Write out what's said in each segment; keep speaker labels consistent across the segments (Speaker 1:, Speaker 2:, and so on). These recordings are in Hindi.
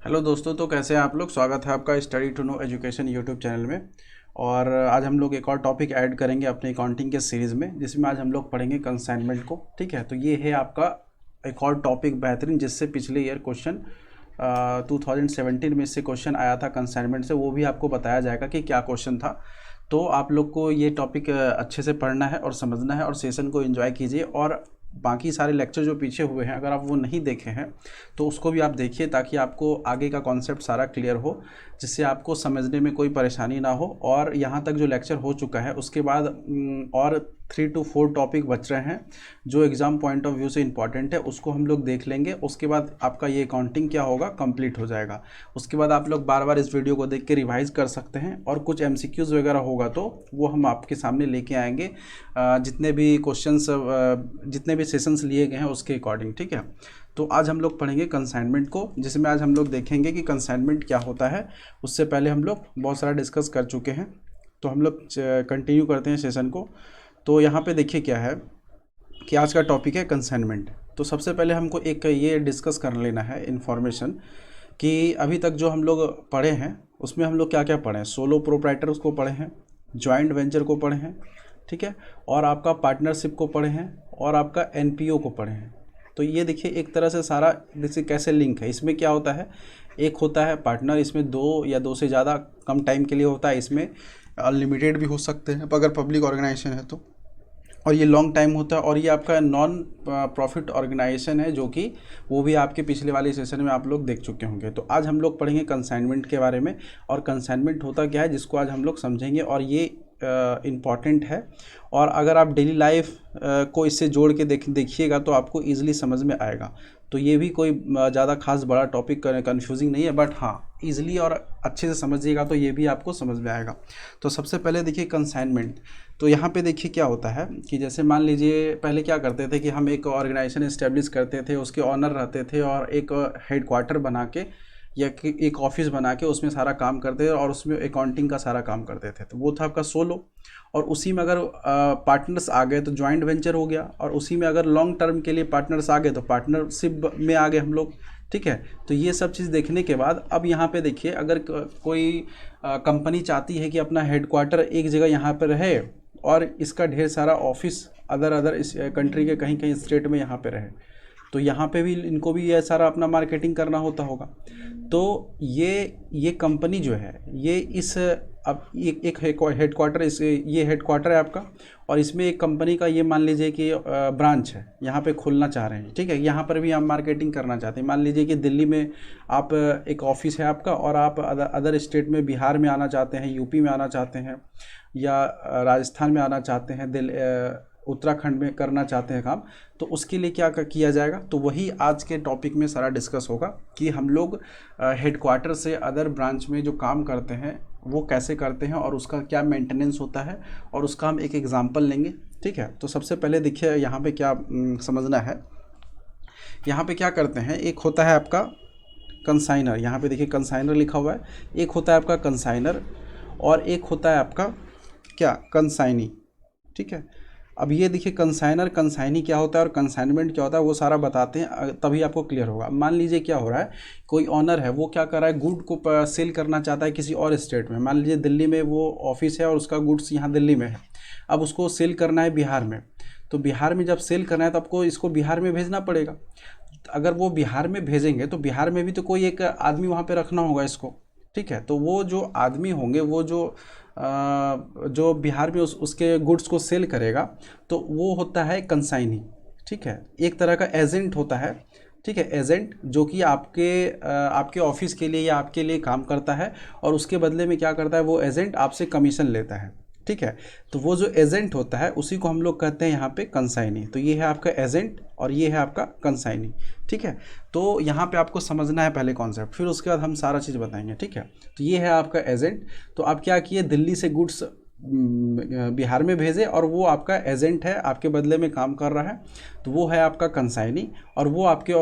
Speaker 1: हेलो दोस्तों, तो कैसे हैं आप लोग। स्वागत है आपका study to know education YouTube channel में। और आज हम लोग एक और टॉपिक ऐड करेंगे अपने अकाउंटिंग के सीरीज़ में, जिसमें आज हम लोग पढ़ेंगे कंसाइनमेंट को। ठीक है, तो ये है आपका एक और टॉपिक बेहतरीन, जिससे पिछले ईयर क्वेश्चन 2017 में से क्वेश्चन आया था कंसाइनमेंट से, वो भी आपको बताया जाएगा कि क्या क्वेश्चन था। तो आप लोग को ये टॉपिक अच्छे से पढ़ना है और समझना है, और सेशन को एंजॉय कीजिए। और बाकी सारे लेक्चर जो पीछे हुए हैं, अगर आप वो नहीं देखे हैं तो उसको भी आप देखिए, ताकि आपको आगे का कॉन्सेप्ट सारा क्लियर हो, जिससे आपको समझने में कोई परेशानी ना हो। और यहाँ तक जो लेक्चर हो चुका है, उसके बाद और 3 to 4 टॉपिक बच रहे हैं जो एग्ज़ाम पॉइंट ऑफ व्यू से इंपॉर्टेंट है, उसको हम लोग देख लेंगे। उसके बाद आपका ये अकाउंटिंग क्या होगा, कंप्लीट हो जाएगा। उसके बाद आप लोग बार बार इस वीडियो को देख के रिवाइज कर सकते हैं, और कुछ एमसीक्यूज़ वगैरह होगा तो वो हम आपके सामने लेके आएंगे, जितने भी क्वेश्चंस जितने भी सेशंस लिए गए हैं उसके अकॉर्डिंग। ठीक है, तो आज हम लोग पढ़ेंगे कंसाइनमेंट को, जिसमें आज हम लोग देखेंगे कि कंसाइनमेंट क्या होता है। उससे पहले हम लोग बहुत सारा डिस्कस कर चुके हैं, तो हम लोग कंटिन्यू करते हैं सेशन को। तो यहाँ पे देखिए क्या है कि आज का टॉपिक है कंसाइनमेंट। तो सबसे पहले हमको एक ये डिस्कस कर लेना है इन्फॉर्मेशन, कि अभी तक जो हम लोग पढ़े हैं उसमें हम लोग क्या क्या पढ़े हैं। सोलो प्रोप्राइटर उसको पढ़े हैं, जॉइंट वेंचर को पढ़े हैं, ठीक है, और आपका पार्टनरशिप को पढ़े हैं, और आपका एनपीओ को पढ़े हैं। तो ये देखिए एक तरह से सारा जैसे कैसे लिंक है। इसमें क्या होता है, एक होता है पार्टनर, इसमें दो या दो से ज़्यादा कम टाइम के लिए होता है, इसमें अनलिमिटेड भी हो सकते हैं अगर पब्लिक ऑर्गेनाइजेशन है तो, और ये लॉन्ग टाइम होता है। और ये आपका नॉन प्रॉफिट ऑर्गेनाइजेशन है, जो कि वो भी आपके पिछले वाले सेशन में आप लोग देख चुके होंगे। तो आज हम लोग पढ़ेंगे कंसाइनमेंट के बारे में, और कंसाइनमेंट होता क्या है, जिसको आज हम लोग समझेंगे, और ये इम्पॉर्टेंट है। और अगर आप डेली लाइफ को इससे जोड़ के देखिएगा तो आपको ईजिली समझ में आएगा। तो ये भी कोई ज़्यादा खास बड़ा टॉपिक कन्फ्यूजिंग नहीं है, बट हाँ ईजिली और अच्छे से समझिएगा तो ये भी आपको समझ में आएगा। तो सबसे पहले देखिए कंसाइनमेंट। तो यहाँ पे देखिए क्या होता है कि जैसे मान लीजिए पहले क्या करते थे कि हम एक ऑर्गेनाइजेशन इस्टेब्लिश करते थे, उसके ऑनर रहते थे, और एक हेड क्वार्टर बना के या एक ऑफिस बना के उसमें सारा काम करते थे, और उसमें अकाउंटिंग का सारा काम करते थे। तो वो था आपका सोलो। और उसी में अगर पार्टनर्स आ गए तो जॉइंट वेंचर हो गया, और उसी में अगर लॉन्ग टर्म के लिए पार्टनर्स आ गए तो पार्टनरशिप में आ गए हम लोग। ठीक है, तो ये सब चीज़ देखने के बाद अब यहाँ पे देखिए, अगर कोई कंपनी चाहती है कि अपना हेडक्वार्टर एक जगह यहाँ पर रहे, और इसका ढेर सारा ऑफिस अदर अदर इस कंट्री के कहीं कहीं स्टेट में यहाँ पे रहे, तो यहाँ पे भी इनको भी ये सारा अपना मार्केटिंग करना होता होगा। तो ये कंपनी जो है, ये इस अब एक हेडक्वार्टर, इस ये हेडक्वार्टर है आपका, और इसमें एक कंपनी का ये मान लीजिए कि ब्रांच है, यहाँ पे खोलना चाह रहे हैं। ठीक है, यहाँ पर भी आप मार्केटिंग करना चाहते हैं। मान लीजिए कि दिल्ली में आप एक ऑफिस है आपका, और आप अदर स्टेट में, बिहार में आना चाहते हैं, यूपी में आना चाहते हैं, या राजस्थान में आना चाहते हैं, उत्तराखंड में करना चाहते हैं काम। तो उसके लिए क्या किया जाएगा, तो वही आज के टॉपिक में सारा डिस्कस होगा कि हम लोग हेडक्वार्टर से अदर ब्रांच में जो काम करते हैं वो कैसे करते हैं, और उसका क्या मेंटेनेंस होता है, और उसका हम एक एग्जांपल लेंगे। ठीक है, तो सबसे पहले देखिए यहाँ पे क्या समझना है। यहाँ पे क्या करते हैं, एक होता है आपका कंसाइनर, यहाँ पे देखिए कंसाइनर लिखा हुआ है। एक होता है आपका कंसाइनर, और एक होता है आपका क्या, कंसाइनी। ठीक है, अब ये देखिए कंसाइनर कंसाइनी क्या होता है और कंसाइनमेंट क्या होता है, वो सारा बताते हैं, तभी आपको क्लियर होगा। मान लीजिए क्या हो रहा है, कोई ऑनर है, वो क्या कर रहा है, गुड को सेल करना चाहता है किसी और स्टेट में। मान लीजिए दिल्ली में वो ऑफिस है, और उसका गुड्स यहाँ दिल्ली में है, अब उसको सेल करना है बिहार में। तो बिहार में जब सेल करना है तो आपको इसको बिहार में भेजना पड़ेगा। अगर वो बिहार में भेजेंगे तो बिहार में भी तो कोई एक आदमी वहाँ पे रखना होगा इसको। ठीक है, तो वो जो आदमी होंगे, वो जो बिहार में उसके गुड्स को सेल करेगा, तो वो होता है कंसाइनी। ठीक है, एक तरह का एजेंट होता है। ठीक है, एजेंट जो कि आपके ऑफिस के लिए या आपके लिए काम करता है, और उसके बदले में क्या करता है, वो एजेंट आपसे कमीशन लेता है। ठीक है, तो वो जो एजेंट होता है उसी को हम लोग कहते हैं यहाँ पे कंसाइनी। तो ये है आपका एजेंट, और ये है आपका कंसाइनी। ठीक है, तो यहाँ पे आपको समझना है पहले कॉन्सेप्ट, फिर उसके बाद हम सारा चीज़ बताएंगे। ठीक है, तो ये है आपका एजेंट। तो आप क्या किए, दिल्ली से गुड्स बिहार में भेजे, और वो आपका एजेंट है, आपके बदले में काम कर रहा है, तो वो है आपका कंसाइनी। और वो आपके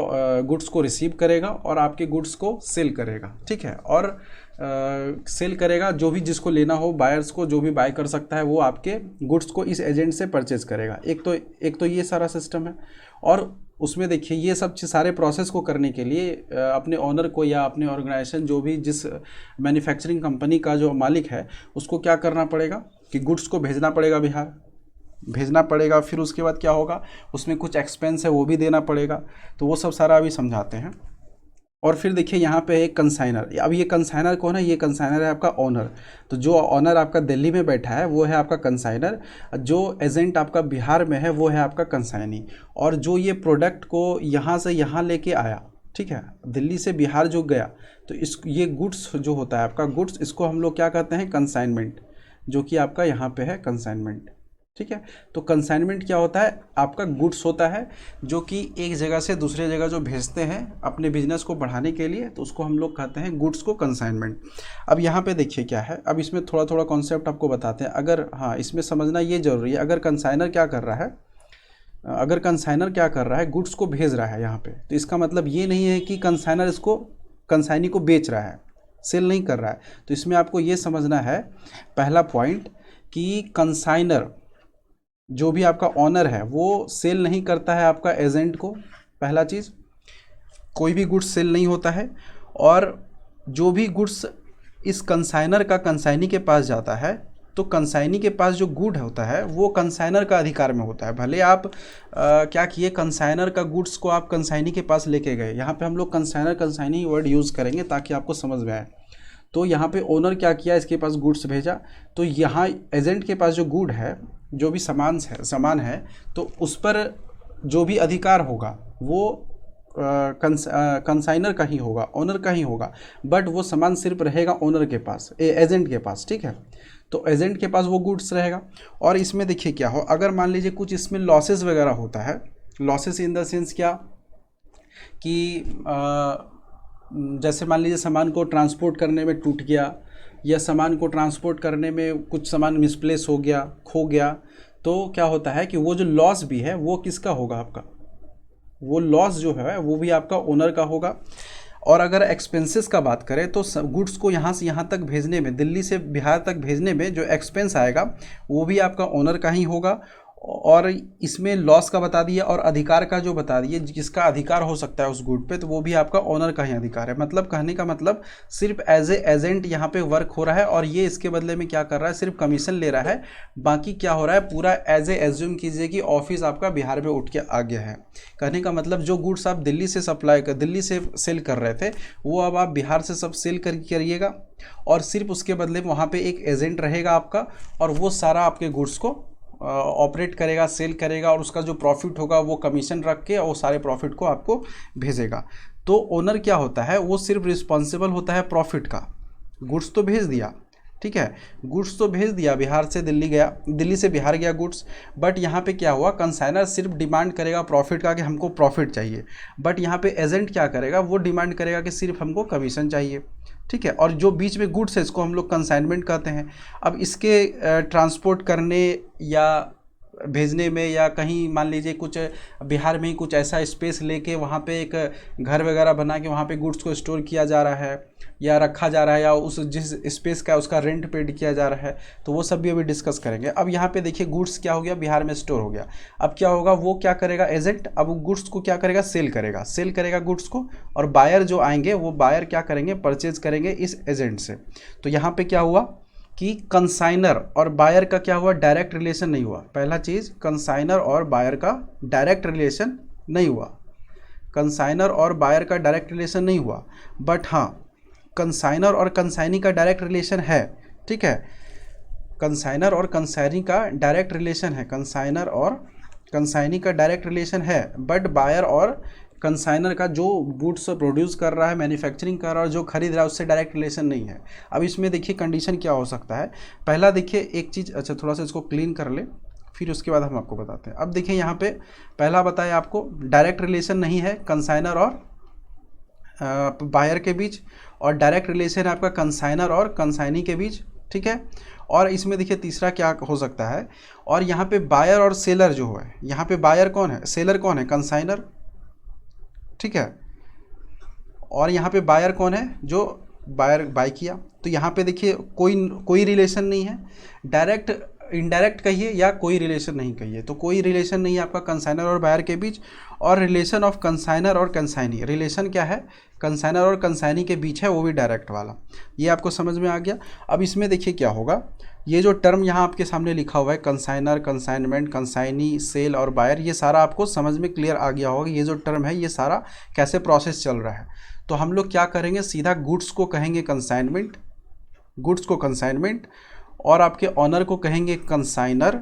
Speaker 1: गुड्स को रिसीव करेगा और आपके गुड्स को सेल करेगा। ठीक है, और सेल करेगा, जो भी जिसको लेना हो, बायर्स को, जो भी बाय कर सकता है वो आपके गुड्स को इस एजेंट से परचेज करेगा। एक तो ये सारा सिस्टम है। और उसमें देखिए ये सब सारे प्रोसेस को करने के लिए अपने ऑनर को या अपने ऑर्गेनाइजेशन जो भी जिस मैन्युफैक्चरिंग कंपनी का जो मालिक है उसको क्या करना पड़ेगा कि गुड्स को भेजना पड़ेगा बिहार, भेजना पड़ेगा। फिर उसके बाद क्या होगा, उसमें कुछ एक्सपेंस है वो भी देना पड़ेगा। तो वो सब सारा अभी समझाते हैं। और फिर देखिए यहाँ पे एक कंसाइनर। अब ये कंसाइनर कौन है, ये कंसाइनर है आपका ऑनर। तो जो ऑनर आपका दिल्ली में बैठा है वो है आपका कंसाइनर, जो एजेंट आपका बिहार में है वो है आपका कंसाइनी। और जो ये प्रोडक्ट को यहाँ से यहाँ लेके आया, ठीक है, दिल्ली से बिहार जो गया, तो इस ये गुड्स जो होता है आपका गुड्स, इसको हम लोग क्या कहते हैं, कंसाइनमेंट, जो कि आपका यहाँ पे है कंसाइनमेंट। ठीक है, तो कंसाइनमेंट क्या होता है, आपका गुड्स होता है जो कि एक जगह से दूसरे जगह जो भेजते हैं अपने बिजनेस को बढ़ाने के लिए, तो उसको हम लोग कहते हैं गुड्स को कंसाइनमेंट। अब यहाँ पे देखिए क्या है, अब इसमें थोड़ा थोड़ा कॉन्सेप्ट आपको बताते हैं। अगर हाँ, इसमें समझना ये जरूरी है, अगर कंसाइनर क्या कर रहा है, अगर कंसाइनर क्या कर रहा है, गुड्स को भेज रहा है यहाँ पे, तो इसका मतलब ये नहीं है कि कंसाइनर इसको कंसाइनी को बेच रहा है, सेल नहीं कर रहा है। तो इसमें आपको ये समझना है पहला पॉइंट कि कंसाइनर जो भी आपका ऑनर है वो सेल नहीं करता है आपका एजेंट को। पहला चीज़, कोई भी गुड्स सेल नहीं होता है। और जो भी गुड्स इस कंसाइनर का कंसाइनी के पास जाता है, तो कंसाइनी के पास जो गुड होता है वो कंसाइनर का अधिकार में होता है। भले आप क्या किए, कंसाइनर का गुड्स को आप कंसाइनी के पास लेके गए, यहाँ पे हम लोग कंसाइनर कंसाइनी वर्ड यूज़ करेंगे ताकि आपको समझ में आए। तो यहाँ पे ओनर क्या किया, इसके पास गुड्स भेजा, तो यहाँ एजेंट के पास जो गुड है, जो भी सामान है, तो उस पर जो भी अधिकार होगा वो कंसाइनर का ही होगा, ओनर का ही होगा। बट वो सामान सिर्फ रहेगा ओनर के पास, एजेंट के पास। ठीक है, तो एजेंट के पास वो गुड्स रहेगा। और इसमें देखिए क्या हो, अगर मान लीजिए कुछ इसमें लॉसेस वगैरह होता है, लॉसेस इन द सेंस क्या कि जैसे मान लीजिए सामान को ट्रांसपोर्ट करने में टूट गया, या सामान को ट्रांसपोर्ट करने में कुछ सामान मिसप्लेस हो गया, खो गया, तो क्या होता है कि वो जो लॉस भी है वो किसका होगा, आपका वो लॉस जो है वो भी आपका ओनर का होगा। और अगर एक्सपेंसेस का बात करें तो गुड्स को यहाँ से यहाँ तक भेजने में, दिल्ली से बिहार तक भेजने में जो एक्सपेंस आएगा वो भी आपका ओनर का ही होगा। और इसमें लॉस का बता दिया और अधिकार का जो बता दिए, जिसका अधिकार हो सकता है उस गुड पे, तो वो भी आपका ओनर का ही अधिकार है। मतलब कहने का मतलब सिर्फ एज ए एजेंट यहाँ पे वर्क हो रहा है, और ये इसके बदले में क्या कर रहा है, सिर्फ कमीशन ले रहा है। बाकी क्या हो रहा है, पूरा एज ए एज्यूम कीजिए कि ऑफिस आपका बिहार में उठ के आ गया है। कहने का मतलब जो गुड्स आप दिल्ली से दिल्ली से सेल कर रहे थे, वो अब आप बिहार से सब सेल करिएगा, और सिर्फ उसके बदले में वहाँ पे एक एजेंट रहेगा आपका, और वो सारा आपके गुड्स को ऑपरेट करेगा, सेल करेगा, और उसका जो प्रॉफिट होगा वो कमीशन रख के और सारे प्रॉफिट को आपको भेजेगा। तो ओनर क्या होता है, वो सिर्फ रिस्पॉन्सिबल होता है प्रॉफिट का। गुड्स तो भेज दिया, ठीक है, गुड्स तो भेज दिया, बिहार से दिल्ली गया, दिल्ली से बिहार गया गुड्स, बट यहाँ पे क्या हुआ, कंसाइनर सिर्फ डिमांड करेगा प्रॉफिट का कि हमको प्रॉफिट चाहिए। बट यहाँ पे एजेंट क्या करेगा, वो डिमांड करेगा कि सिर्फ हमको कमीशन चाहिए। ठीक है, और जो बीच में गुड्स है इसको हम लोग कंसाइनमेंट कहते हैं। अब इसके ट्रांसपोर्ट करने या भेजने में, या कहीं मान लीजिए कुछ बिहार में ही कुछ ऐसा स्पेस लेके वहाँ पे एक घर वगैरह बना के वहाँ पे गुड्स को स्टोर किया जा रहा है या रखा जा रहा है, या उस जिस स्पेस का उसका रेंट पेड किया जा रहा है, तो वो सब भी अभी डिस्कस करेंगे। अब यहाँ पे देखिए गुड्स क्या हो गया, बिहार में स्टोर हो गया। अब क्या होगा, वो क्या करेगा एजेंट, अब गुड्स को क्या करेगा, सेल करेगा गुड्स को, और बायर जो आएंगे वो बायर क्या करेंगे, परचेज करेंगे इस एजेंट से। तो यहाँ पे क्या हुआ कि कंसाइनर और बायर का क्या हुआ, डायरेक्ट रिलेशन नहीं हुआ। पहला चीज़, कंसाइनर और बायर का डायरेक्ट रिलेशन नहीं हुआ, कंसाइनर और बायर का डायरेक्ट रिलेशन नहीं हुआ। बट हाँ, कंसाइनर और कंसाइनी का डायरेक्ट रिलेशन है। ठीक है, कंसाइनर और कंसाइनी का डायरेक्ट रिलेशन है, कंसाइनर और कंसाइनी का डायरेक्ट रिलेशन है। बट बायर और कंसाइनर का जो गुड्स प्रोड्यूस कर रहा है, मैन्युफैक्चरिंग कर रहा है, जो खरीद रहा है, उससे डायरेक्ट रिलेशन नहीं है। अब इसमें देखिए कंडीशन क्या हो सकता है। पहला देखिए एक चीज़, अच्छा थोड़ा सा इसको क्लीन कर ले, फिर उसके बाद हम आपको बताते हैं। अब देखिए यहाँ पे पहला बताया आपको, डायरेक्ट रिलेशन नहीं है कंसाइनर और बायर के बीच, और डायरेक्ट रिलेशन है आपका कंसाइनर और कंसाइनी के बीच। ठीक है, और इसमें देखिए तीसरा क्या हो सकता है, और यहाँ पे बायर और सेलर जो है, यहाँ पे बायर कौन है, सेलर कौन है, कंसाइनर। ठीक है, और यहाँ पे बायर कौन है, जो बायर बाय किया। तो यहाँ पे देखिए कोई रिलेशन नहीं है। डायरेक्ट इनडायरेक्ट कहिए या कोई रिलेशन नहीं कहिए, तो कोई रिलेशन नहीं है आपका कंसाइनर और बायर के बीच। और रिलेशन ऑफ कंसाइनर और कंसाइनी, रिलेशन क्या है कंसाइनर और कंसाइनी के बीच है, वो भी डायरेक्ट वाला। ये आपको समझ में आ गया। अब इसमें देखिए क्या होगा, ये जो टर्म यहाँ आपके सामने लिखा हुआ है कंसाइनर, कंसाइनमेंट, कंसाइनी, सेल और बायर, ये सारा आपको समझ में क्लियर आ गया होगा। ये जो टर्म है ये सारा कैसे प्रोसेस चल रहा है। तो हम लोग क्या करेंगे, सीधा गुड्स को कहेंगे कंसाइनमेंट, गुड्स को कंसाइनमेंट, और आपके ऑनर को कहेंगे कंसाइनर,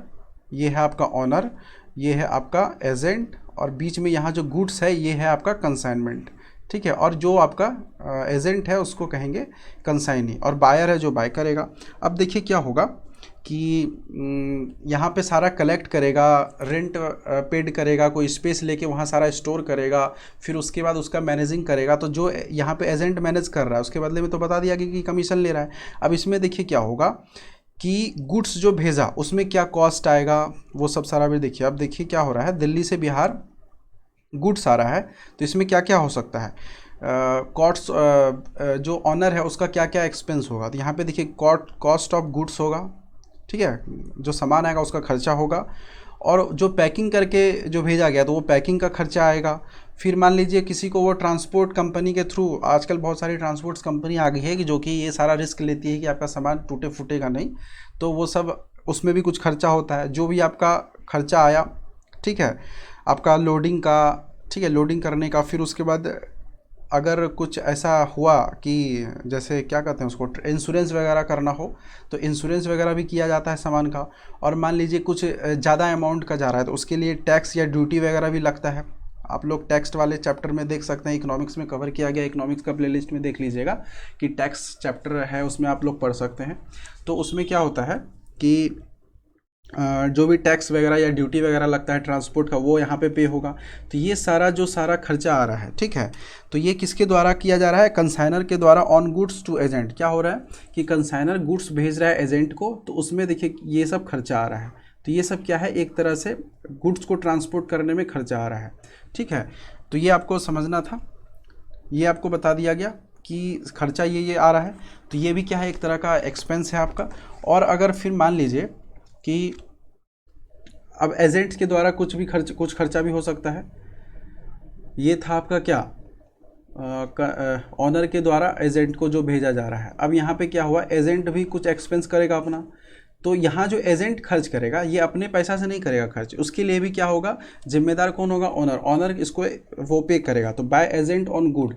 Speaker 1: ये है आपका ऑनर, ये है आपका एजेंट, और बीच में यहाँ जो गुड्स है ये है आपका कंसाइनमेंट, ठीक है। और जो आपका एजेंट है उसको कहेंगे कंसाइनी, और बायर है जो बाय करेगा। अब देखिए क्या होगा कि यहाँ पे सारा कलेक्ट करेगा, रेंट पेड करेगा, कोई स्पेस लेके वहाँ सारा स्टोर करेगा, फिर उसके बाद उसका मैनेजिंग करेगा। तो जो यहाँ पे एजेंट मैनेज कर रहा है उसके बदले में तो बता दिया कि कमीशन ले रहा है। अब इसमें देखिए क्या होगा कि गुड्स जो भेजा उसमें क्या कॉस्ट आएगा, वो सब सारा भी देखिए। अब देखिए क्या हो रहा है, दिल्ली से बिहार गुड्स आ रहा है, तो इसमें क्या क्या हो सकता है, कॉस्ट जो ऑनर है उसका क्या क्या एक्सपेंस होगा। तो यहाँ पे देखिए कॉस्ट ऑफ गुड्स होगा, ठीक है, जो सामान आएगा उसका खर्चा होगा, और जो पैकिंग करके जो भेजा गया तो वो पैकिंग का खर्चा आएगा। फिर मान लीजिए किसी को वो ट्रांसपोर्ट कंपनी के थ्रू, आजकल बहुत सारी ट्रांसपोर्ट कंपनी आ गई है कि जो कि ये सारा रिस्क लेती है कि आपका सामान टूटे फूटेगा नहीं, तो वो सब उसमें भी कुछ खर्चा होता है। जो भी आपका खर्चा आया, ठीक है, आपका लोडिंग का, ठीक है, लोडिंग करने का, फिर उसके बाद अगर कुछ ऐसा हुआ कि जैसे क्या कहते हैं उसको, इंश्योरेंस वगैरह करना हो तो इंश्योरेंस वगैरह भी किया जाता है सामान का। और मान लीजिए कुछ ज़्यादा अमाउंट का जा रहा है तो उसके लिए टैक्स या ड्यूटी वगैरह भी लगता है। आप लोग टैक्स वाले चैप्टर में देख सकते हैं, इकोनॉमिक्स में कवर किया गया, इकोनॉमिक्स का प्लेलिस्ट में देख लीजिएगा कि टैक्स चैप्टर है, उसमें आप लोग पढ़ सकते हैं। तो उसमें क्या होता है कि जो भी टैक्स वगैरह या ड्यूटी वगैरह लगता है ट्रांसपोर्ट का, वो यहाँ पे होगा। तो ये सारा जो सारा खर्चा आ रहा है, ठीक है, तो ये किसके द्वारा किया जा रहा है, कंसाइनर के द्वारा, ऑन गुड्स टू एजेंट। क्या हो रहा है कि कंसाइनर गुड्स भेज रहा है एजेंट को, तो उसमें देखिए ये सब खर्चा आ रहा है। तो ये सब क्या है, एक तरह से गुड्स को ट्रांसपोर्ट करने में खर्चा आ रहा है, ठीक है। तो ये आपको समझना था, ये आपको बता दिया गया कि खर्चा ये आ रहा है। तो ये भी क्या है, एक तरह का एक्सपेंस है आपका। और अगर फिर मान लीजिए कि अब एजेंट्स के द्वारा कुछ खर्चा भी हो सकता है। ये था आपका क्या, ऑनर के द्वारा एजेंट को जो भेजा जा रहा है। अब यहाँ पे क्या हुआ, एजेंट भी कुछ एक्सपेंस करेगा अपना। तो यहाँ जो एजेंट खर्च करेगा ये अपने पैसा से नहीं करेगा खर्च, उसके लिए भी क्या होगा, जिम्मेदार कौन होगा, ऑनर। ऑनर इसको वो पे करेगा। तो by agent on good,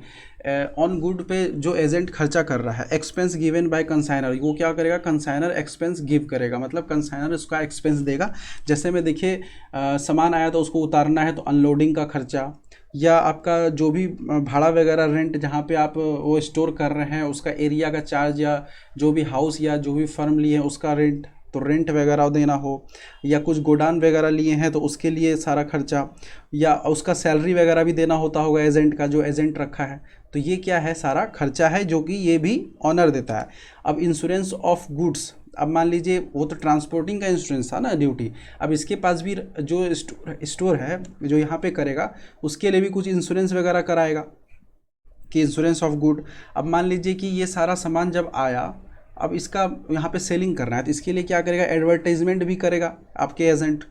Speaker 1: on good पे जो एजेंट खर्चा कर रहा है, एक्सपेंस गिवन बाय कंसाइनर, वो क्या करेगा, कंसाइनर एक्सपेंस गिव करेगा, मतलब कंसाइनर उसका एक्सपेंस देगा। जैसे में देखिए सामान आया तो उसको उतारना है तो अनलोडिंग का खर्चा, या आपका जो भी भाड़ा वगैरह, रेंट जहाँ पे आप वो स्टोर कर रहे हैं उसका एरिया का चार्ज, या जो भी हाउस या जो भी फर्म लिए हैं उसका रेंट, तो रेंट वगैरह देना हो, या कुछ गोडाउन वगैरह लिए हैं तो उसके लिए सारा खर्चा, या उसका सैलरी वगैरह भी देना होता होगा एजेंट का, जो एजेंट रखा है। तो ये क्या है, सारा खर्चा है जो कि ये भी ऑनर देता है। अब इंश्योरेंस ऑफ गुड्स, अब मान लीजिए वो तो ट्रांसपोर्टिंग का इंश्योरेंस था ना, ड्यूटी। अब इसके पास भी जो स्टोर है जो यहाँ पे करेगा उसके लिए भी कुछ इंश्योरेंस वगैरह कराएगा कि इंश्योरेंस ऑफ गुड। अब मान लीजिए कि ये सारा सामान जब आया, अब इसका यहाँ पे सेलिंग करना है तो इसके लिए क्या करेगा, एडवर्टाइजमेंट भी करेगा आपके एजेंट,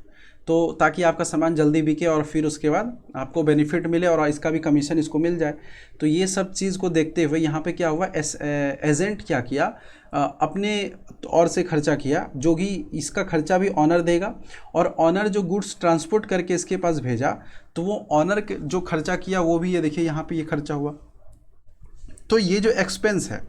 Speaker 1: तो ताकि आपका सामान जल्दी बिके और फिर उसके बाद आपको बेनिफिट मिले और इसका भी कमीशन इसको मिल जाए। तो ये सब चीज़ को देखते हुए यहाँ पे क्या हुआ, एजेंट क्या किया, अपने और से खर्चा किया, जो कि इसका खर्चा भी ऑनर देगा। और ऑनर जो गुड्स ट्रांसपोर्ट करके इसके पास भेजा तो वो ऑनर जो खर्चा किया वो भी, ये देखिए यहाँ पे ये खर्चा हुआ। तो ये जो एक्सपेंस है,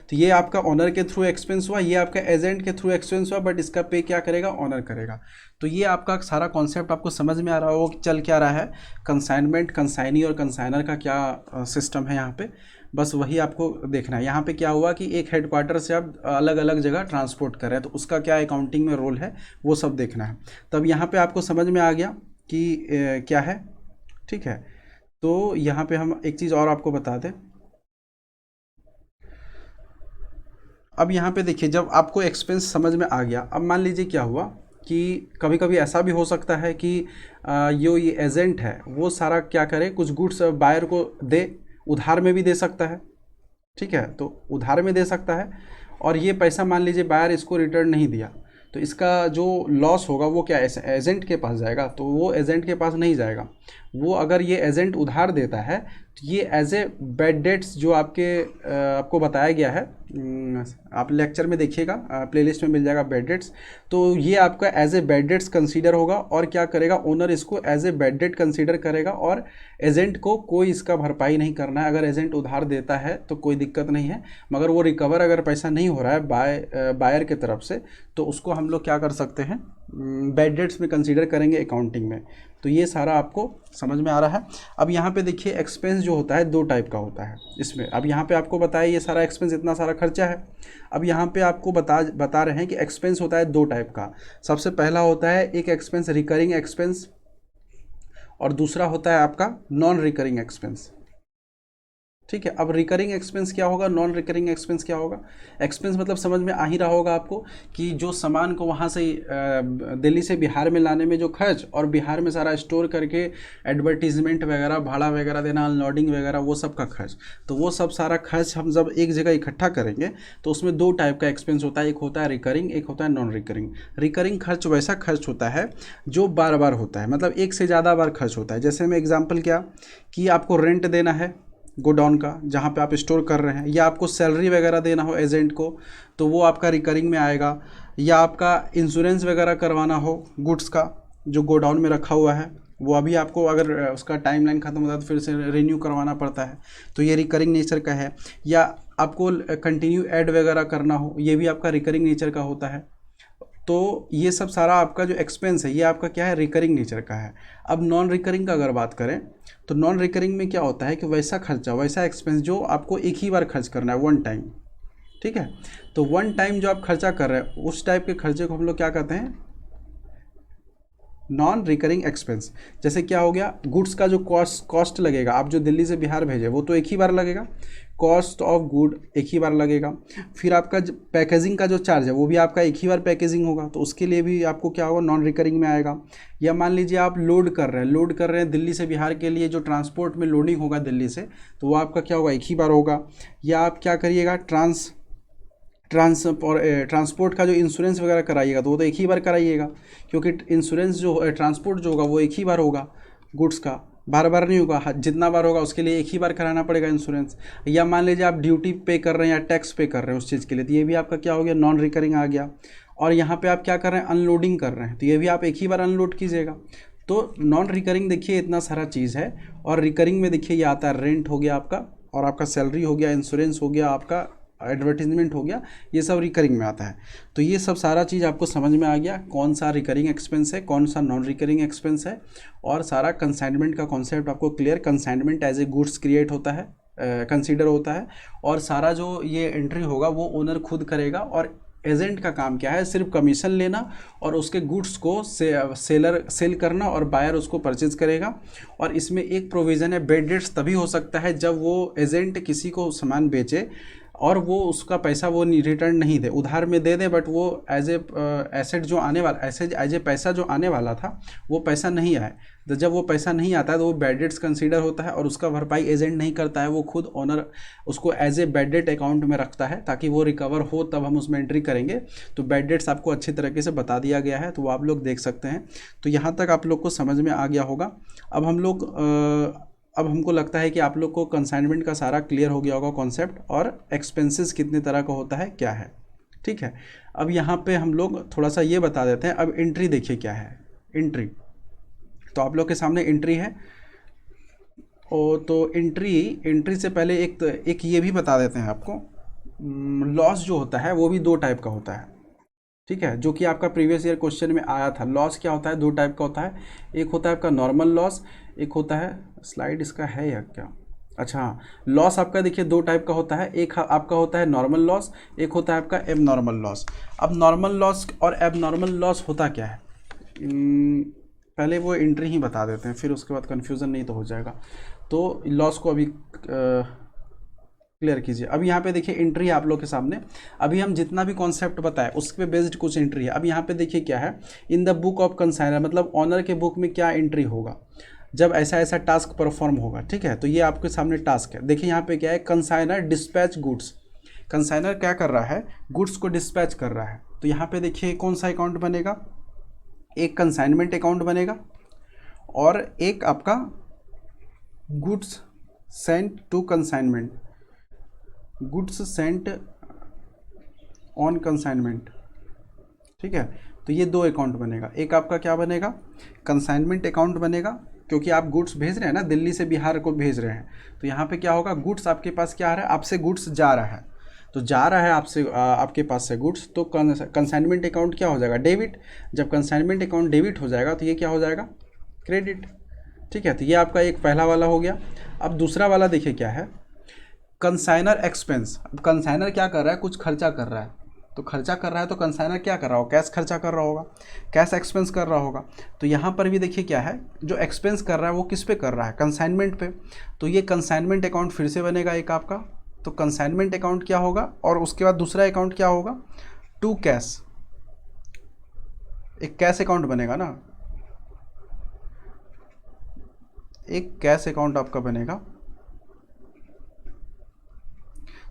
Speaker 1: तो ये आपका ऑनर के थ्रू एक्सपेंस हुआ, ये आपका एजेंट के थ्रू एक्सपेंस हुआ, बट इसका पे क्या करेगा, ऑनर करेगा। तो ये आपका सारा कॉन्सेप्ट आपको समझ में आ रहा हो, चल क्या रहा है, कंसाइनमेंट, कंसाइनी और कंसाइनर का क्या सिस्टम है यहाँ पे, बस वही आपको देखना है। यहाँ पे क्या हुआ कि एक हेडक्वार्टर से आप अलग अलग जगह ट्रांसपोर्ट कर रहे हैं, तो उसका क्या अकाउंटिंग में रोल है वो सब देखना है। तब यहाँ पे आपको समझ में आ गया कि क्या है, ठीक है। तो यहाँ पे हम एक चीज़ और आपको बता दें। अब यहाँ पे देखिए, जब आपको एक्सपेंस समझ में आ गया, अब मान लीजिए क्या हुआ कि कभी कभी ऐसा भी हो सकता है कि ये एजेंट है वो सारा क्या करे, कुछ गुड्स बायर को दे, उधार में भी दे सकता है, ठीक है, तो उधार में दे सकता है। और ये पैसा मान लीजिए बायर इसको रिटर्न नहीं दिया, तो इसका जो लॉस होगा वो क्या एजेंट के पास जाएगा, तो वो एजेंट के पास नहीं जाएगा। वो अगर ये एजेंट उधार देता है तो ये एज ए बैड डेट्स जो आपको बताया गया है, आप लेक्चर में देखिएगा, प्लेलिस्ट में मिल जाएगा बैड डेट्स। तो ये आपका as a bad debts consider होगा और क्या करेगा, ओनर इसको as a bad debt consider करेगा और एजेंट को कोई इसका भरपाई नहीं करना है। अगर एजेंट उधार देता है तो कोई दिक्कत नहीं है, मगर वो रिकवर अगर पैसा नहीं हो रहा है बायर की तरफ से, तो उसको हम लोग क्या कर सकते हैं, बैड डेट्स में कंसीडर करेंगे अकाउंटिंग में। तो ये सारा आपको समझ में आ रहा है। अब यहाँ पे देखिए एक्सपेंस जो होता है 2 टाइप का होता है इसमें। अब यहाँ पे आपको बताया ये सारा एक्सपेंस, इतना सारा खर्चा है। अब यहाँ पे आपको बता रहे हैं कि एक्सपेंस होता है 2 टाइप का। सबसे पहला होता है एक एक्सपेंस रिकरिंग एक्सपेंस और दूसरा होता है आपका नॉन रिकरिंग एक्सपेंस। ठीक है, अब रिकरिंग एक्सपेंस क्या होगा, नॉन रिकरिंग एक्सपेंस क्या होगा। एक्सपेंस मतलब समझ में आ ही रहा होगा आपको कि जो सामान को वहाँ से दिल्ली से बिहार में लाने में जो खर्च, और बिहार में सारा स्टोर करके एडवर्टीजमेंट वगैरह, भाड़ा वगैरह देना, अनलोडिंग वगैरह, वो सब का खर्च। तो वो सब सारा खर्च हम जब एक जगह इकट्ठा करेंगे तो उसमें 2 टाइप का एक्सपेंस होता है, एक होता है रिकरिंग, एक होता है नॉन रिकरिंग। रिकरिंग खर्च वैसा खर्च होता है जो बार बार होता है, मतलब एक से ज़्यादा बार खर्च होता है। जैसे मैं एग्जाम्पल क्या कि आपको रेंट देना है गोडाउन का जहाँ पे आप स्टोर कर रहे हैं, या आपको सैलरी वगैरह देना हो एजेंट को तो वो आपका रिकरिंग में आएगा, या आपका इंश्योरेंस वगैरह करवाना हो गुड्स का जो गोडाउन में रखा हुआ है, वो अभी आपको अगर उसका टाइमलाइन ख़त्म होता है तो फिर से रिन्यू करवाना पड़ता है, तो ये रिकरिंग नेचर का है। या आपको कंटिन्यू ऐड वगैरह करना हो, ये भी आपका रिकरिंग नेचर का होता है। तो ये सब सारा आपका जो एक्सपेंस है ये आपका क्या है, रिकरिंग नेचर का है। अब नॉन रिकरिंग का अगर बात करें तो नॉन रिकरिंग में क्या होता है कि वैसा खर्चा, वैसा एक्सपेंस जो आपको एक ही बार खर्च करना है, वन टाइम। ठीक है, तो वन टाइम जो आप खर्चा कर रहे हैं उस टाइप के खर्चे को हम लोग क्या कहते हैं, नॉन रिकरिंग एक्सपेंस। जैसे क्या हो गया, गुड्स का जो कॉस्ट लगेगा, आप जो दिल्ली से बिहार भेजे वो तो एक ही बार लगेगा, कॉस्ट ऑफ गुड एक ही बार लगेगा। फिर आपका पैकेजिंग का जो चार्ज है वो भी आपका एक ही बार पैकेजिंग होगा, तो उसके लिए भी आपको क्या होगा, नॉन रिकरिंग में आएगा। या मान लीजिए आप लोड कर रहे हैं दिल्ली से बिहार के लिए, जो ट्रांसपोर्ट में लोडिंग होगा दिल्ली से, तो वो आपका क्या होगा, एक ही बार होगा। या आप क्या करिएगा, ट्रांसपोर्ट का जो इंश्योरेंस वगैरह कराइएगा तो वो तो एक ही बार कराइएगा, क्योंकि इंश्योरेंस जो ट्रांसपोर्ट जो होगा वो एक ही बार होगा, गुड्स का बार बार नहीं होगा, जितना बार होगा उसके लिए एक ही बार कराना पड़ेगा इंश्योरेंस। या मान लीजिए आप ड्यूटी पे कर रहे हैं या टैक्स पे कर रहे हैं उस चीज़ के लिए, तो ये भी आपका क्या हो गया, नॉन रिकरिंग आ गया। और यहाँ पे आप क्या कर रहे हैं, अनलोडिंग कर रहे हैं, तो ये भी आप एक ही बार अनलोड कीजिएगा। तो नॉन रिकरिंग देखिए इतना सारा चीज़ है, और रिकरिंग में देखिए ये आता है रेंट हो गया आपका, और आपका सैलरी हो गया, इंश्योरेंस हो गया, आपका एडवर्टीजमेंट हो गया, ये सब रिकरिंग में आता है। तो ये सब सारा चीज़ आपको समझ में आ गया, कौन सा रिकरिंग एक्सपेंस है, कौन सा नॉन रिकरिंग एक्सपेंस है, और सारा कंसाइनमेंट का कॉन्सेप्ट आपको clear. Consignment as a goods create होता है, कंसीडर होता है, और सारा जो ये एंट्री होगा वो ओनर खुद करेगा, और एजेंट का काम क्या है, सिर्फ कमीशन लेना और उसके गुड्स को सेल करना, और बायर उसको परचेज करेगा। और इसमें एक प्रोविज़न है, बैड डेट्स तभी हो सकता है जब वो एजेंट किसी को सामान बेचे और वो उसका पैसा वो रिटर्न नहीं दे, उधार में दे दे, बट वो एज ए एसेट जो आने वाला, एज ए पैसा जो आने वाला था वो पैसा नहीं आए। तो जब वो पैसा नहीं आता है तो वो बैड डेट्स कंसीडर होता है, और उसका भरपाई एजेंट नहीं करता है, वो खुद ओनर उसको as a bad debt account में रखता है ताकि वो रिकवर हो, तब हम उसमें एंट्री करेंगे। तो बैड डेट्स आपको अच्छी तरीके से बता दिया गया है, तो वो आप लोग देख सकते हैं। तो यहाँ तक आप लोग को समझ में आ गया होगा। अब हमको लगता है कि आप लोग को कंसाइनमेंट का सारा क्लियर हो गया होगा कॉन्सेप्ट, और एक्सपेंसेस कितने तरह का होता है क्या है। ठीक है, अब यहाँ पे हम लोग थोड़ा सा ये बता देते हैं। अब एंट्री देखिए क्या है, एंट्री तो आप लोग के सामने एंट्री है। तो एंट्री से पहले एक ये भी बता देते हैं आपको, लॉस जो होता है वो भी 2 टाइप का होता है। ठीक है, जो कि आपका प्रीवियस ईयर क्वेश्चन में आया था। लॉस क्या होता है, 2 टाइप का होता है, एक होता है आपका नॉर्मल लॉस, एक होता है, स्लाइड इसका है या क्या, अच्छा, लॉस आपका देखिए 2 टाइप का होता है, एक आपका होता है नॉर्मल लॉस, एक होता है आपका एब नॉर्मल लॉस। अब नॉर्मल लॉस और एब नॉर्मल लॉस होता क्या है, पहले वो एंट्री ही बता देते हैं, फिर उसके बाद कन्फ्यूज़न नहीं तो हो जाएगा। तो लॉस को अभी क्लियर कीजिए। अब यहाँ पे देखिए एंट्री है आप लोग के सामने। अभी हम जितना भी कॉन्सेप्ट बताए उस पर बेस्ड कुछ एंट्री है। अब यहाँ पे देखिए क्या है, in the book of consignor, मतलब ऑनर के बुक में क्या एंट्री होगा जब ऐसा ऐसा टास्क परफॉर्म होगा। ठीक है, तो ये आपके सामने टास्क है। देखिए यहाँ पे क्या है, कंसाइनर डिस्पैच गुड्स। कंसाइनर क्या कर रहा है, गुड्स को डिस्पैच कर रहा है। तो यहाँ पे देखिए कौन सा अकाउंट बनेगा, एक कंसाइनमेंट अकाउंट बनेगा और एक आपका goods sent to consignment, goods sent on consignment, ठीक है। तो ये दो अकाउंट बनेगा, एक आपका क्या बनेगा, कंसाइनमेंट अकाउंट बनेगा, क्योंकि आप गुड्स भेज रहे हैं ना, दिल्ली से बिहार को भेज रहे हैं, तो यहाँ पे क्या होगा, गुड्स आपके पास क्या आ रहा है, आपसे गुड्स जा रहा है, तो जा रहा है आपसे आपके पास से गुड्स, तो कंसाइनमेंट अकाउंट क्या हो जाएगा, डेबिट। जब कंसाइनमेंट अकाउंट डेबिट हो जाएगा तो ये क्या हो जाएगा, क्रेडिट, ठीक है। तो ये आपका एक पहला वाला हो गया। अब दूसरा वाला देखिए क्या है, कंसाइनर एक्सपेंस। अब कंसाइनर क्या कर रहा है, कुछ खर्चा कर रहा है, तो खर्चा कर रहा है तो कंसाइनर क्या कर रहा होगा, कैश खर्चा कर रहा होगा, कैश एक्सपेंस कर रहा होगा। तो यहाँ पर भी देखिए क्या है, जो एक्सपेंस कर रहा है वो किस पे कर रहा है, कंसाइनमेंट पे। तो ये कंसाइनमेंट अकाउंट फिर से बनेगा एक आपका, तो कंसाइनमेंट अकाउंट क्या होगा, और उसके बाद दूसरा अकाउंट क्या होगा, टू कैश, एक कैश अकाउंट बनेगा ना, एक कैश अकाउंट आपका बनेगा,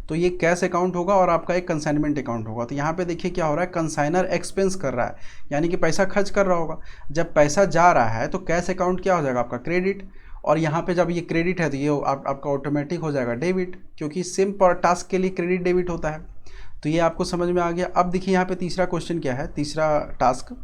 Speaker 1: तो ये कैश अकाउंट होगा और आपका एक कंसाइनमेंट अकाउंट होगा। तो यहाँ पे देखिए क्या हो रहा है, कंसाइनर एक्सपेंस कर रहा है, यानी कि पैसा खर्च कर रहा होगा। जब पैसा जा रहा है तो कैश अकाउंट क्या हो जाएगा, आपका क्रेडिट, और यहाँ पे जब ये क्रेडिट है तो ये आपका ऑटोमेटिक हो जाएगा डेबिट, क्योंकि सेम पर टास्क के लिए क्रेडिट डेबिट होता है। तो ये आपको समझ में आ गया। अब देखिए यहाँ पे तीसरा क्वेश्चन क्या है, तीसरा टास्क,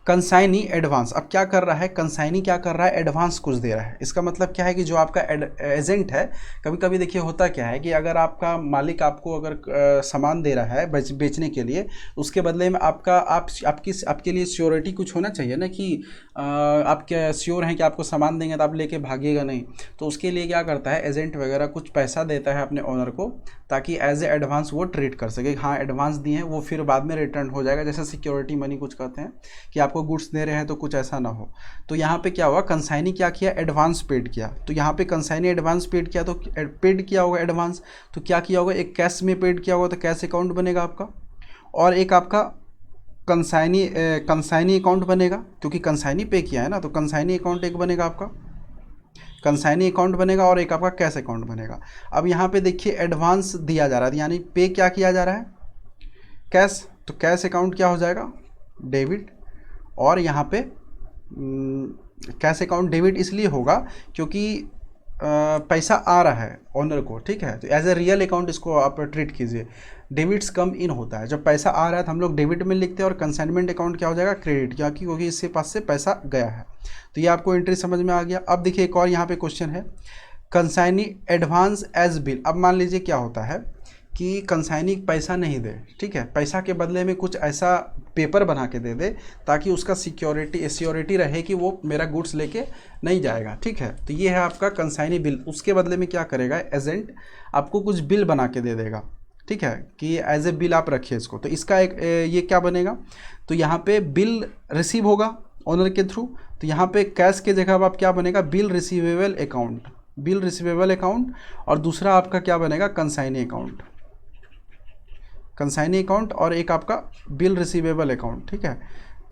Speaker 1: कंसाइनी एडवांस। अब क्या कर रहा है, कंसाइनी क्या कर रहा है, एडवांस कुछ दे रहा है। इसका मतलब क्या है कि जो आपका एजेंट है, कभी कभी देखिए होता क्या है कि अगर आपका मालिक आपको अगर सामान दे रहा है बेचने के लिए, उसके बदले में आपके लिए श्योरिटी कुछ होना चाहिए ना, कि आप क्या श्योर हैं कि आपको सामान देंगे तो आप लेके भागिएगा नहीं। तो उसके लिए क्या करता है, एजेंट वगैरह कुछ पैसा देता है अपने ओनर को, ताकि एज ए एडवांस वो ट्रीट कर सके, हाँ एडवांस दिए हैं, वो फिर बाद में रिटर्न हो जाएगा, जैसे सिक्योरिटी मनी कुछ कहते हैं, कि आपको गुड्स दे रहे हैं तो कुछ ऐसा ना हो। तो यहाँ पे क्या हुआ, कंसाइनी क्या किया, एडवांस पेड किया। तो यहाँ पे कंसाइनी एडवांस पेड किया, तो पेड किया होगा एडवांस, तो क्या किया होगा, एक कैश में पेड किया होगा, तो कैश अकाउंट बनेगा आपका, और एक आपका कंसाइनी अकाउंट बनेगा, क्योंकि कंसाइनी पे किया है ना, तो कंसाइनी अकाउंट एक बनेगा आपका, कंसाइनी अकाउंट बनेगा, और एक आपका कैश अकाउंट बनेगा। अब यहाँ पे देखिए एडवांस दिया जा रहा है, यानी पे क्या किया जा रहा है, कैश, तो कैश अकाउंट क्या हो जाएगा, डेबिट। और यहाँ पे कैश अकाउंट डेबिट इसलिए होगा क्योंकि पैसा आ रहा है ओनर को, ठीक है। तो एज ए रियल अकाउंट इसको आप ट्रीट कीजिए, डेबिट्स कम इन होता है, जब पैसा आ रहा है तो हम लोग डेबिट में लिखते हैं, और कंसाइनमेंट अकाउंट क्या हो जाएगा, क्रेडिट, क्योंकि इसके पास से पैसा गया है। तो ये आपको एंट्री समझ में आ गया। अब देखिए एक और यहाँ पे क्वेश्चन है, कंसाइनी एडवांस एज बिल। अब मान लीजिए क्या होता है कि कंसाइनी पैसा नहीं दे, ठीक है, पैसा के बदले में कुछ ऐसा पेपर बना के दे दे ताकि उसका सिक्योरिटी रहे कि वो मेरा गुड्स लेके नहीं जाएगा, ठीक है। तो ये है आपका कंसाइनी बिल। उसके बदले में क्या करेगा, एजेंट आपको कुछ बिल बना के दे देगा, ठीक है, कि एज ए बिल आप रखिए इसको। तो इसका एक ये क्या बनेगा, तो यहाँ पे बिल रिसीव होगा ओनर के थ्रू, तो यहाँ पे कैश के जगह आप क्या बनेगा, bill receivable account, bill receivable account, और दूसरा आपका क्या बनेगा, कंसाइनी अकाउंट, कंसाइनी अकाउंट, और एक आपका बिल रिसीवेबल अकाउंट, ठीक है।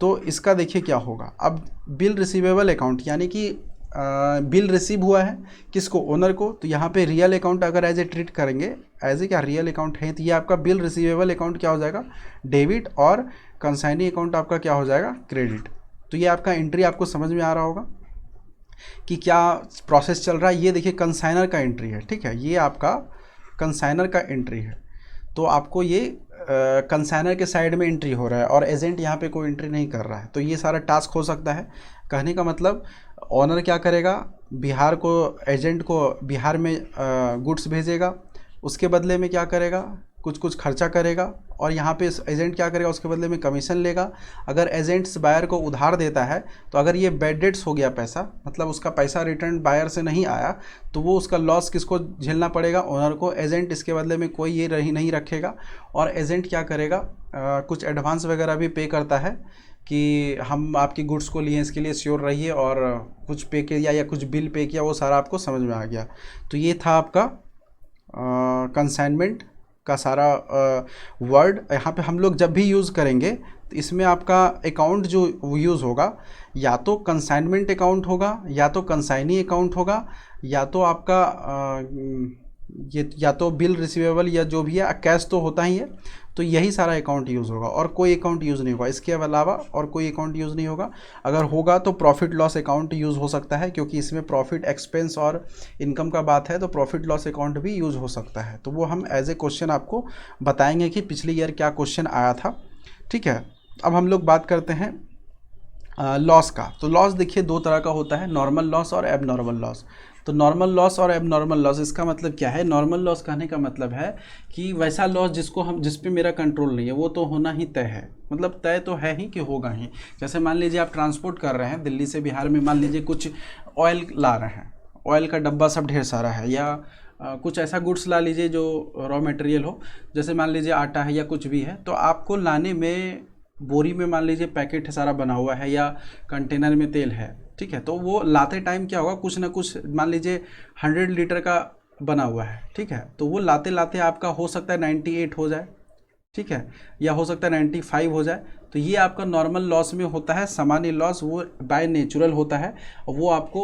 Speaker 1: तो इसका देखिए क्या होगा, अब बिल रिसीवेबल अकाउंट यानी कि बिल रिसीव हुआ है किसको, ओनर को, तो यहाँ पे रियल अकाउंट अगर एज ए ट्रीट करेंगे, एज ए क्या रियल अकाउंट है, तो ये आपका बिल रिसीवेबल अकाउंट क्या हो जाएगा, डेबिट, और कंसाइनी अकाउंट आपका क्या हो जाएगा, क्रेडिट। तो ये आपका एंट्री आपको समझ में आ रहा होगा कि क्या प्रोसेस चल रहा है। ये देखिए कंसाइनर का एंट्री है, ठीक है, ये आपका कंसाइनर का एंट्री है। तो आपको ये कंसाइनर के साइड में एंट्री हो रहा है, और एजेंट यहाँ पे कोई एंट्री नहीं कर रहा है। तो ये सारा टास्क हो सकता है। कहने का मतलब ऑनर क्या करेगा, बिहार को, एजेंट को बिहार में गुड्स भेजेगा, उसके बदले में क्या करेगा, कुछ खर्चा करेगा, और यहाँ पे एजेंट क्या करेगा, उसके बदले में कमीशन लेगा। अगर एजेंट्स बायर को उधार देता है, तो अगर ये बैड डेट्स हो गया पैसा, मतलब उसका पैसा रिटर्न बायर से नहीं आया, तो वो उसका लॉस किसको झेलना पड़ेगा, ओनर को। एजेंट इसके बदले में कोई ये नहीं रखेगा, और एजेंट क्या करेगा, कुछ एडवांस वगैरह भी पे करता है कि हम आपकी गुड्स को लिए, इसके लिए श्योर रहिए, और कुछ पे किया या कुछ बिल पे किया, वो सारा आपको समझ में आ गया। तो ये था आपका कंसाइनमेंट का सारा वर्ड। यहाँ पे हम लोग जब भी यूज़ करेंगे तो इसमें आपका अकाउंट जो यूज़ होगा, या तो कंसाइनमेंट अकाउंट होगा, या तो कंसाइनी अकाउंट होगा, या तो आपका ये या तो बिल रिसीवेबल, या जो भी है, कैश तो होता ही है। तो यही सारा अकाउंट यूज़ होगा और कोई अकाउंट यूज़ नहीं होगा, इसके अलावा और कोई अकाउंट यूज़ नहीं होगा। अगर होगा तो प्रॉफिट लॉस अकाउंट यूज़ हो सकता है, क्योंकि इसमें प्रॉफिट एक्सपेंस और इनकम का बात है, तो प्रॉफिट लॉस अकाउंट भी यूज़ हो सकता है। तो वो हम एज ए क्वेश्चन आपको बताएंगे कि पिछले ईयर क्या क्वेश्चन आया था। ठीक है, अब हम लोग बात करते हैं लॉस का। तो लॉस देखिए दो तरह का होता है, नॉर्मल लॉस और एबनॉर्मल लॉस। तो नॉर्मल लॉस और एबनॉर्मल लॉस, इसका मतलब क्या है? नॉर्मल लॉस कहने का मतलब है कि वैसा लॉस जिस पे मेरा कंट्रोल नहीं है, वो तो होना ही तय है, मतलब तय तो है ही कि होगा ही। जैसे मान लीजिए आप ट्रांसपोर्ट कर रहे हैं दिल्ली से बिहार में, मान लीजिए कुछ ऑयल ला रहे हैं, ऑयल का डब्बा सब ढेर सारा है, या कुछ ऐसा गुड्स ला लीजिए जो रॉ मटेरियल हो, जैसे मान लीजिए आटा है या कुछ भी है, तो आपको लाने में बोरी में मान लीजिए पैकेट सारा बना हुआ है या कंटेनर में तेल है, ठीक है, तो वो लाते टाइम क्या होगा, कुछ ना कुछ मान लीजिए 100 लीटर का बना हुआ है, ठीक है, तो वो लाते लाते आपका हो सकता है 98 हो जाए, ठीक है, या हो सकता है 95 हो जाए। तो ये आपका नॉर्मल लॉस में होता है। सामान्य लॉस वो बाय नेचुरल होता है, वो आपको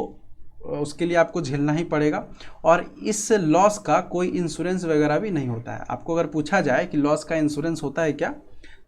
Speaker 1: उसके लिए आपको झेलना ही पड़ेगा। और इस लॉस का कोई इंश्योरेंस वगैरह भी नहीं होता है। आपको अगर पूछा जाए कि लॉस का इंश्योरेंस होता है क्या,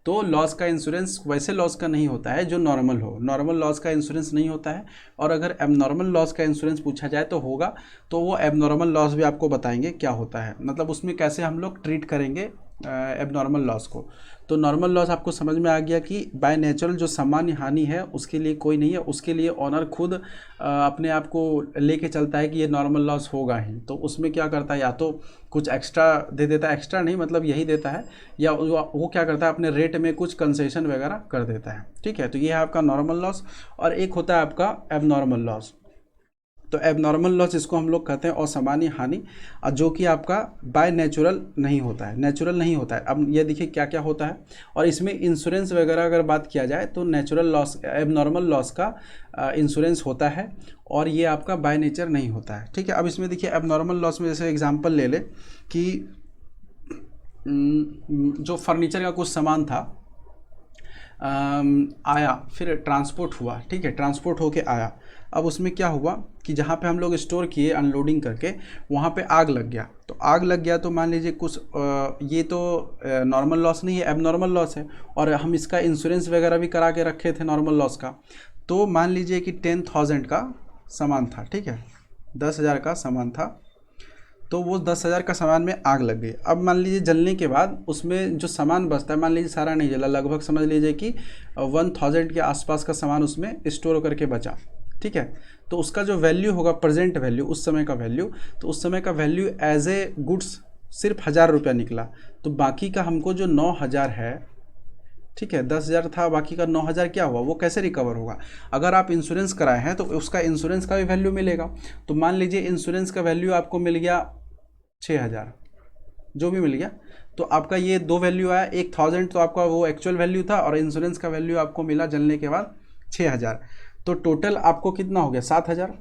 Speaker 1: तो लॉस का इंश्योरेंस वैसे लॉस का नहीं होता है जो नॉर्मल हो, नॉर्मल लॉस का इंश्योरेंस नहीं होता है। और अगर एबनॉर्मल लॉस का इंश्योरेंस पूछा जाए तो होगा, तो वो एबनॉर्मल लॉस भी आपको बताएंगे क्या होता है, मतलब उसमें कैसे हम लोग ट्रीट करेंगे एबनॉर्मल लॉस को। तो नॉर्मल लॉस आपको समझ में आ गया कि बाय नेचुरल जो सामान्य हानि है उसके लिए कोई नहीं है, उसके लिए ऑनर खुद अपने आप को लेके चलता है कि ये नॉर्मल लॉस होगा ही। तो उसमें क्या करता है, या तो कुछ एक्स्ट्रा दे देता है, एक्स्ट्रा नहीं मतलब यही देता है, या वो क्या करता है अपने रेट में कुछ कंसेशन वगैरह कर देता है। ठीक है, तो ये है आपका नॉर्मल लॉस। और एक होता है आपका एबनॉर्मल लॉस। तो एबनॉर्मल लॉस इसको हम लोग कहते हैं असामान्य हानि, जो कि आपका बाय नेचुरल नहीं होता है, नेचुरल नहीं होता है। अब ये देखिए क्या क्या होता है, और इसमें इंश्योरेंस वगैरह अगर बात किया जाए तो नेचुरल लॉस, एबनॉर्मल लॉस का इंश्योरेंस होता है, और ये आपका बाय नेचर नहीं होता है। ठीक है, अब इसमें देखिए एबनॉर्मल लॉस में जैसे एग्जांपल ले ले कि जो फर्नीचर का कुछ सामान था, आया, फिर ट्रांसपोर्ट हुआ, ठीक है, ट्रांसपोर्ट होके आया। अब उसमें क्या हुआ कि जहाँ पे हम लोग स्टोर किए अनलोडिंग करके, वहाँ पे आग लग गया। तो आग लग गया तो मान लीजिए कुछ ये तो नॉर्मल लॉस नहीं है, एबनॉर्मल लॉस है, और हम इसका इंश्योरेंस वगैरह भी करा के रखे थे नॉर्मल लॉस का। तो मान लीजिए कि 10,000 का सामान था, ठीक है, 10,000 का सामान था, तो वो 10,000 का सामान में आग लग गई। अब मान लीजिए जलने के बाद उसमें जो सामान बचता है, मान लीजिए सारा नहीं जला, लगभग समझ लीजिए कि 1,000 के आसपास का सामान उसमें स्टोर करके बचा, ठीक है। तो उसका जो वैल्यू होगा, प्रेजेंट वैल्यू, उस समय का वैल्यू, तो उस समय का वैल्यू एज ए गुड्स सिर्फ 1,000 रुपया निकला। तो बाकी का हमको जो 9,000 है, ठीक है, 10,000 था, बाकी का 9,000 क्या हुआ, वो कैसे रिकवर होगा? अगर आप इंश्योरेंस कराए हैं तो उसका इंश्योरेंस का भी वैल्यू मिलेगा। तो मान लीजिए इंश्योरेंस का वैल्यू आपको मिल गया 6,000, जो भी मिल गया, तो आपका ये दो वैल्यू आया, 1,000 तो आपका वो एक्चुअल वैल्यू था, और इंश्योरेंस का वैल्यू आपको मिला जलने के बाद 6,000। तो टोटल आपको कितना हो गया, 7,000।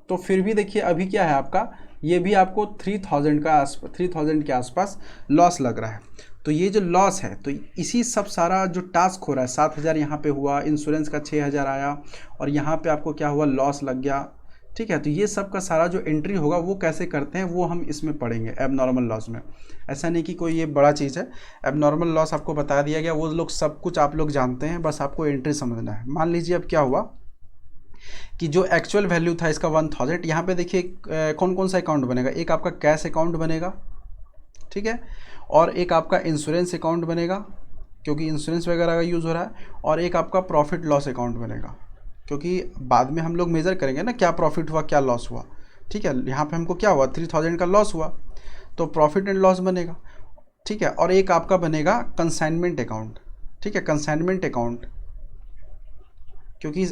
Speaker 1: तो फिर भी देखिए अभी क्या है आपका, ये भी आपको 3,000 के आसपास लॉस लग रहा है। तो ये जो लॉस है, तो इसी सब सारा जो टास्क हो रहा है, 7,000 यहाँ पे हुआ, इंश्योरेंस का 6,000 आया, और यहाँ पे आपको क्या हुआ, लॉस लग गया, ठीक है। तो ये सब का सारा जो एंट्री होगा वो कैसे करते हैं, वो हम इसमें पढ़ेंगे एबनॉर्मल लॉस में। ऐसा नहीं कि कोई ये बड़ा चीज़ है, एबनॉर्मल लॉस आपको बता दिया गया, वो लोग सब कुछ आप लोग जानते हैं, बस आपको एंट्री समझना है। मान लीजिए अब क्या हुआ कि जो एक्चुअल वैल्यू था इसका 1,000, यहाँ पे देखिए कौन कौन सा अकाउंट बनेगा, एक आपका कैश अकाउंट बनेगा, ठीक है, और एक आपका इंश्योरेंस अकाउंट बनेगा, क्योंकि इंश्योरेंस वगैरह का यूज़ हो रहा है, और एक आपका प्रॉफिट लॉस अकाउंट बनेगा, क्योंकि बाद में हम लोग मेज़र करेंगे ना क्या प्रॉफिट हुआ क्या लॉस हुआ, ठीक है। यहाँ पे हमको क्या हुआ, 3,000 का लॉस हुआ, तो प्रॉफिट एंड लॉस बनेगा, ठीक है। और एक आपका बनेगा कंसाइनमेंट अकाउंट, ठीक है, कंसाइनमेंट अकाउंट, क्योंकि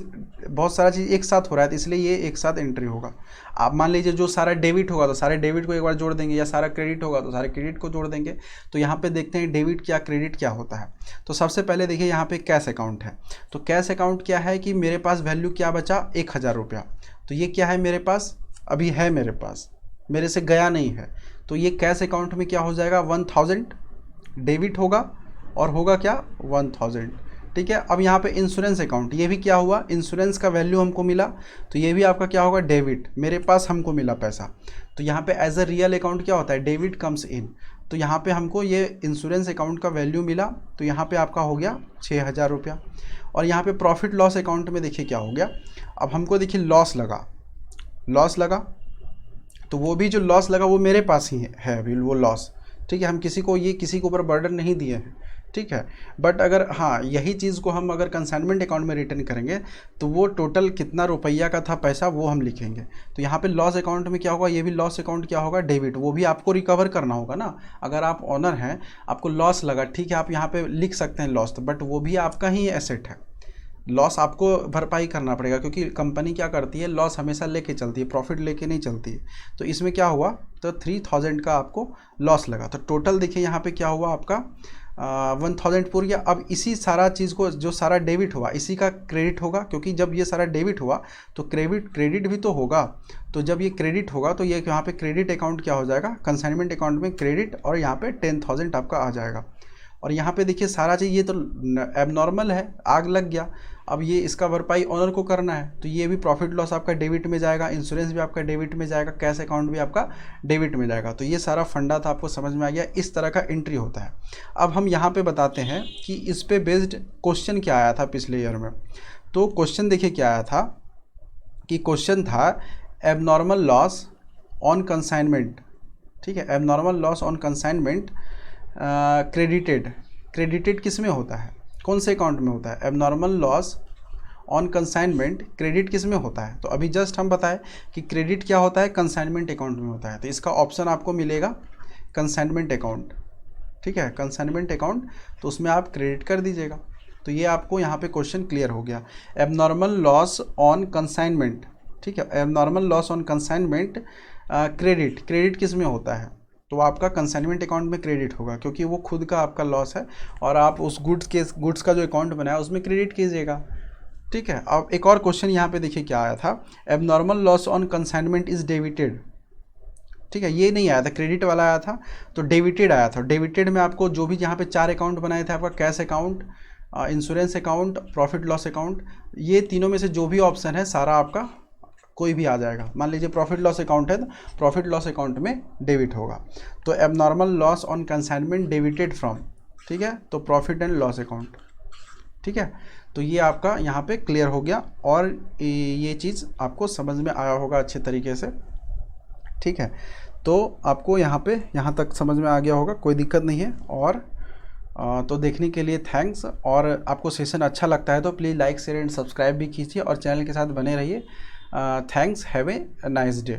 Speaker 1: बहुत सारा चीज़ एक साथ हो रहा है, तो इसलिए ये एक साथ एंट्री होगा। आप मान लीजिए जो सारा डेबिट होगा तो सारे डेबिट को एक बार जोड़ देंगे, या सारा क्रेडिट होगा तो सारे क्रेडिट को जोड़ देंगे। तो यहाँ पे देखते हैं डेबिट क्या क्रेडिट क्या होता है। तो सबसे पहले देखिए यहाँ पे कैश अकाउंट है। तो कैश अकाउंट क्या है कि मेरे पास वैल्यू क्या बचा, 1,000 रुपया। तो ये क्या है, मेरे पास अभी है, मेरे पास, मेरे से गया नहीं है। तो ये कैश अकाउंट में क्या हो जाएगा, 1,000 डेबिट होगा, और होगा क्या, 1,000, ठीक है। अब यहाँ पे इंश्योरेंस अकाउंट, ये भी क्या हुआ, इंश्योरेंस का वैल्यू हमको मिला, तो ये भी आपका क्या होगा, डेबिट, मेरे पास हमको मिला पैसा। तो यहाँ पे एज अ रियल अकाउंट क्या होता है, डेबिट कम्स इन, तो यहाँ पे हमको ये इंश्योरेंस अकाउंट का वैल्यू मिला, तो यहाँ पे आपका हो गया 6,000 रुपया। और यहाँ पे प्रॉफिट लॉस अकाउंट में देखिए क्या हो गया, अब हमको देखिए लॉस लगा, तो वो भी जो लॉस लगा वो मेरे पास ही है अभी वो लॉस, ठीक है। हम किसी के ऊपर बर्डन नहीं दिए हैं, ठीक है। बट अगर हाँ यही चीज़ को हम अगर कंसाइनमेंट अकाउंट में रिटर्न करेंगे तो वो टोटल कितना रुपया का था पैसा वो हम लिखेंगे। तो यहाँ पे लॉस अकाउंट में क्या होगा, ये भी लॉस अकाउंट क्या होगा, डेबिट, वो भी आपको रिकवर करना होगा ना। अगर आप ऑनर हैं, आपको लॉस लगा, ठीक है, आप यहाँ पे लिख सकते हैं लॉस, बट वो भी आपका ही एसेट है। लॉस आपको भरपाई करना पड़ेगा, क्योंकि कंपनी क्या करती है, लॉस हमेशा लेके चलती है, प्रॉफिट लेके नहीं चलती है। तो इसमें क्या हुआ, तो 3000 का आपको लॉस लगा। तो टोटल देखिए यहाँ पे क्या हुआ आपका 1000 पूर गया। अब इसी सारा चीज़ को जो सारा डेबिट हुआ इसी का क्रेडिट होगा, क्योंकि जब ये सारा डेबिट हुआ तो क्रेडिट भी तो होगा। तो जब ये क्रेडिट होगा तो ये यहाँ पे क्रेडिट अकाउंट क्या हो जाएगा, कंसाइनमेंट अकाउंट में क्रेडिट, और यहाँ पे 10,000 आपका आ जाएगा। और यहाँ पे देखिए सारा चीज़ ये तो एबनॉर्मल है, आग लग गया। अब ये इसका भरपाई ऑनर को करना है, तो ये भी प्रॉफिट लॉस आपका डेबिट में जाएगा, इंश्योरेंस भी आपका डेबिट में जाएगा, कैश अकाउंट भी आपका डेबिट में जाएगा। तो ये सारा फंडा था, आपको समझ में आ गया, इस तरह का एंट्री होता है। अब हम यहाँ पे बताते हैं कि इस पे बेस्ड क्वेश्चन क्या आया था पिछले ईयर में। तो क्वेश्चन देखिए क्या आया था, कि क्वेश्चन था एबनॉर्मल लॉस ऑन कंसाइनमेंट, ठीक है, abnormal loss on consignment credited किस में होता है, कौन से अकाउंट में होता है। Abnormal loss on consignment credit किस में होता है, तो अभी जस्ट हम बताएं कि क्रेडिट क्या होता है, कंसाइनमेंट अकाउंट में होता है। तो इसका ऑप्शन आपको मिलेगा कंसाइनमेंट अकाउंट, ठीक है, कंसाइनमेंट अकाउंट, तो उसमें आप क्रेडिट कर दीजिएगा। तो ये आपको यहाँ पे क्वेश्चन क्लियर हो गया। एबनॉर्मल लॉस ऑन कंसाइनमेंट, ठीक है, abnormal loss on consignment credit किस में होता है, तो आपका कंसाइनमेंट अकाउंट में क्रेडिट होगा, क्योंकि वो खुद का आपका लॉस है और आप उस गुड्स का जो अकाउंट बनाया उसमें क्रेडिट कीजिएगा, ठीक है। अब एक और क्वेश्चन यहाँ पे देखिए क्या आया था, abnormal loss on consignment is debited, ठीक है, ये नहीं आया था, क्रेडिट वाला आया था, तो डेबिटेड आया था। डेबिटेड में आपको जो भी यहाँ पे 4 अकाउंट बनाए थे, आपका cash account, insurance account, profit loss account, ये तीनों में से जो भी ऑप्शन है सारा आपका कोई भी आ जाएगा। मान लीजिए प्रॉफिट लॉस अकाउंट है तो प्रॉफिट लॉस अकाउंट में डेबिट होगा। तो abnormal loss on consignment debited from, ठीक है, तो प्रॉफिट एंड लॉस अकाउंट, ठीक है। तो ये आपका यहाँ पे क्लियर हो गया, और ये चीज़ आपको समझ में आया होगा अच्छे तरीके से, ठीक है। तो आपको यहाँ तक समझ में आ गया होगा, कोई दिक्कत नहीं है। और तो देखने के लिए थैंक्स, और आपको सेशन अच्छा लगता है तो please like share and subscribe भी कीजिए और चैनल के साथ बने रहिए। Thanks, have a nice day.